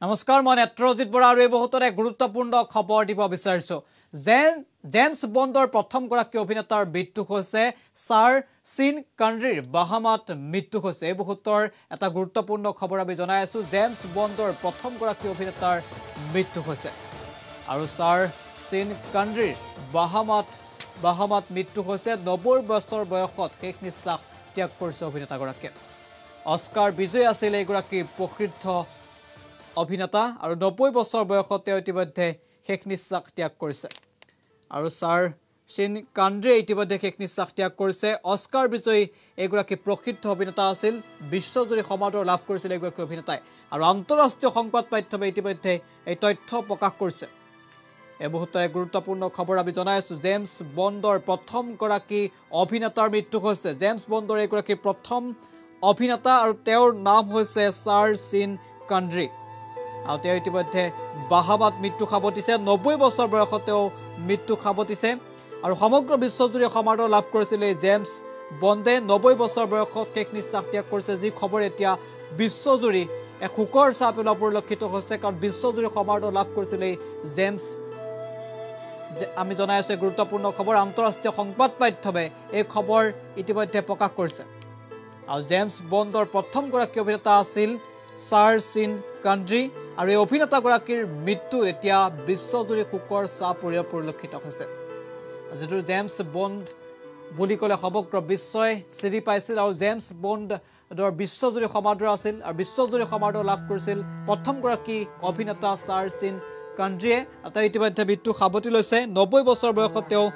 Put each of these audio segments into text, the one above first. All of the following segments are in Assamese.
নমস্কাৰ মই নেত্ৰজিত বৰা আৰু এই বহুতৰে গুৰুত্বপূৰ্ণ খবৰ দিব বিচাৰিছো জেমছ বণ্ডৰ প্ৰথম গৰাকী অভিনেতাৰ মৃত্যু হৈছে ছাৰ সিন কনৰীৰ বাহামাত মৃত্যু হৈছে এই বহুতৰ এটা গুৰুত্বপূৰ্ণ খবৰ আমি জনাই আছো জেমছ বণ্ডৰ প্ৰথম গৰাকী অভিনেতাৰ মৃত্যু হৈছে আৰু ছাৰ সিন কনৰীৰ বাহামাত মৃত্যু হৈছে 90 বছৰ বয়সত শেষ নিশ্বাস ত্যাগ কৰিছে অভিনেতাগৰাকীয়ে অস্কাৰ বিজয়ী আছিল এই গৰাকী প্ৰসিদ্ধ অভিনেতা আৰু 90 বছৰ বয়সত তেওঁ ইতিমধ্যে শেষ নিশ্বাস ত্যাগ কৰিছে আৰু ছাৰ সিন কনৰী ইতিমধ্যে শেষ নিশ্বাস ত্যাগ কৰিছে অস্কাৰ বিজয়ী এগৰাকী প্ৰসিদ্ধ অভিনেতা আছিল বিশ্বজুৰি সমাদৰ লাভ কৰিছিল এগৰাকী অভিনেতাই আৰু আন্তঃৰাষ্ট্ৰীয় সংবাদ মাধ্যমে ইতিমধ্যে এই তথ্য প্ৰকাশ কৰিছে এই বহুতৰে গুৰুত্বপূৰ্ণ খবৰ আমি জনাই আছো জেমছ বণ্ডৰ প্ৰথম গৰাকী অভিনেতাৰ মৃত্যু হৈছে জেমছ বণ্ডৰ এগৰাকী প্ৰথম অভিনেতা আৰু তেওঁৰ নাম হৈছে ছাৰ সিন কনৰী আৰু তেওঁ ইতিমধ্যে বাহামাত মৃত্যু খাবতিছে 90 বছৰ বয়সত তেওঁ মৃত্যু খাবতিছে আৰু সমগ্ৰ বিশ্বজুৰি সমাদৰ লাভ কৰিছিল জেমছ বণ্ডে 90 বছৰ বয়সত শেষ নিশ্বাস ত্যাগ কৰিছে যি খবৰ এতিয়া বিশ্বজুৰি এক শোকৰ ছাঁ পেলোৱা পৰিলক্ষিত হৈছে কাৰণ বিশ্বজুৰি সমাদৰ লাভ কৰিছিল জেমছ আমি জনাই আছো গুৰুত্বপূৰ্ণ খবৰ আন্তঃৰাষ্ট্ৰীয় সংবাদ মাধ্যমে এই খবৰ ইতিমধ্যে প্ৰকাশ কৰিছে আৰু জেমছ বণ্ডৰ প্ৰথম গৰাকী অভিনেতা আছিল ছাৰ সিন কনৰী আৰু এই অভিনেতাগৰাকীৰ মৃত্যু এতিয়া বিশ্বজুৰি শোকৰ ছাঁ পৰিলক্ষিত হৈছে যিটো জেমছ বণ্ড বুলি ক'লে সমগ্ৰ বিশ্বই চিনি পাইছিল আৰু জেমছ বণ্ডৰ বিশ্বজুৰি সমাদৰ আছিল আৰু বিশ্বজুৰি সমাদৰ লাভ কৰিছিল প্ৰথম গৰাকী অভিনেতা ছাৰ সিন কনৰীয়ে তেওঁ ইতিমধ্যে মৃত্যু সাৱটি লৈছে 90 বছৰ বয়সত তেওঁ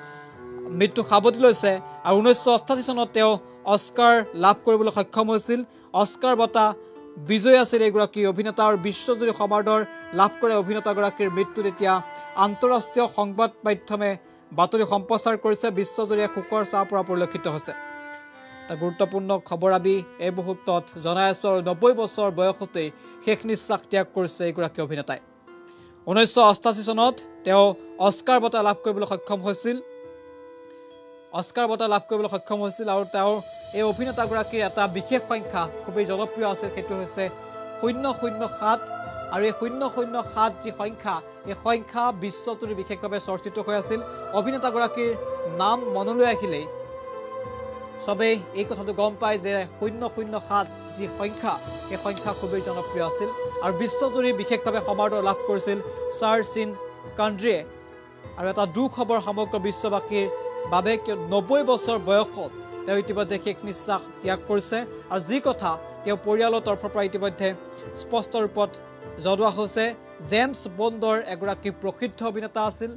মৃত্যু সাৱটি লৈছে আৰু 1988 চনত তেওঁ অস্কাৰ লাভ কৰিবলৈ সক্ষম হৈছিল অস্কাৰ বঁটা বিজয় আছিল এগৰাকী অভিনেতা আৰু বিশ্বজুৰি সমাদৰ লাভ কৰে অভিনেতাগৰাকীৰ মৃত্যুত এতিয়া আন্তঃৰাষ্ট্ৰীয় সংবাদ মাধ্যমে বাতৰি সম্প্ৰচাৰ কৰিছে বিশ্বজুৰি শোকৰ ছাঁ পৰিলক্ষিত হৈছে এটা গুৰুত্বপূৰ্ণ খবৰ আমি এই মুহূৰ্তত জনাই আছো আৰু 90 বছৰ বয়সতে শেষ নিশ্বাস ত্যাগ কৰিছে এগৰাকী অভিনেতাই 1988 চনত তেওঁ অস্কাৰ বঁটা লাভ কৰিবলৈ সক্ষম হৈছিল আৰু তেওঁৰ এই অভিনেতাগৰাকীৰ এটা বিশেষ সংখ্যা খুবেই জনপ্ৰিয় আছিল সেইটো হৈছে 007 আৰু এই 007 যি সংখ্যা এই সংখ্যা বিশ্বজুৰি বিশেষভাৱে চৰ্চিত হৈ আছিল অভিনেতাগৰাকীৰ নাম মনলৈ আহিলেই সবেই এই কথাটো গম পায় যে 007 যি সংখ্যা এই সংখ্যা খুবেই জনপ্ৰিয় আছিল আৰু বিশ্বজুৰি বিশেষভাৱে সমাদৰ লাভ কৰিছিল ছাৰ সিন কনৰীয়ে আৰু এটা দুখ খবৰ সমগ্ৰ বিশ্ববাসীৰ বাবে 90 বছৰ বয়সত তেওঁ ইতিমধ্যে শেষ নিশ্বাস ত্যাগ কৰিছে আৰু যি কথা তেওঁ পৰিয়ালৰ তৰফৰ পৰা ইতিমধ্যে স্পষ্ট ৰূপত জনোৱা হৈছে জেমছ বণ্ডৰ এগৰাকী প্ৰসিদ্ধ অভিনেতা আছিল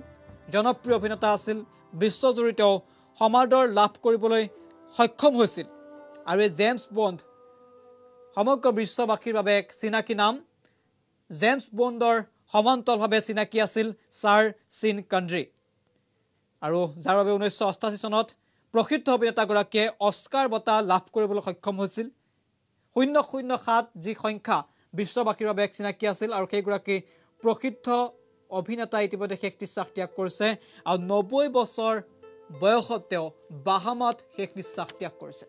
জনপ্ৰিয় অভিনেতা আছিল বিশ্বজুৰি তেওঁ সমাদৰ লাভ কৰিবলৈ সক্ষম হৈছিল আৰু এই জেমছ বণ্ড সমগ্ৰ বিশ্ববাসীৰ বাবে এক চিনাকি নাম জেমছ বণ্ডৰ সমান্তৰালভাৱে চিনাকি আছিল ছাৰ সিন কনৰী আৰু যাৰ বাবে 1988 চনত প্ৰসিদ্ধ অভিনেতাগৰাকীয়ে অস্কাৰ বঁটা লাভ কৰিবলৈ সক্ষম হৈছিল 007 যি সংখ্যা বিশ্ববাসীৰ বাবে এক চিনাকি আছিল আৰু সেইগৰাকী প্ৰসিদ্ধ অভিনেতা ইতিমধ্যে শেষ নিশ্বাস ত্যাগ কৰিছে আৰু 90 বছৰ বয়সত তেওঁ বাহামাত শেষ নিশ্বাস ত্যাগ কৰিছে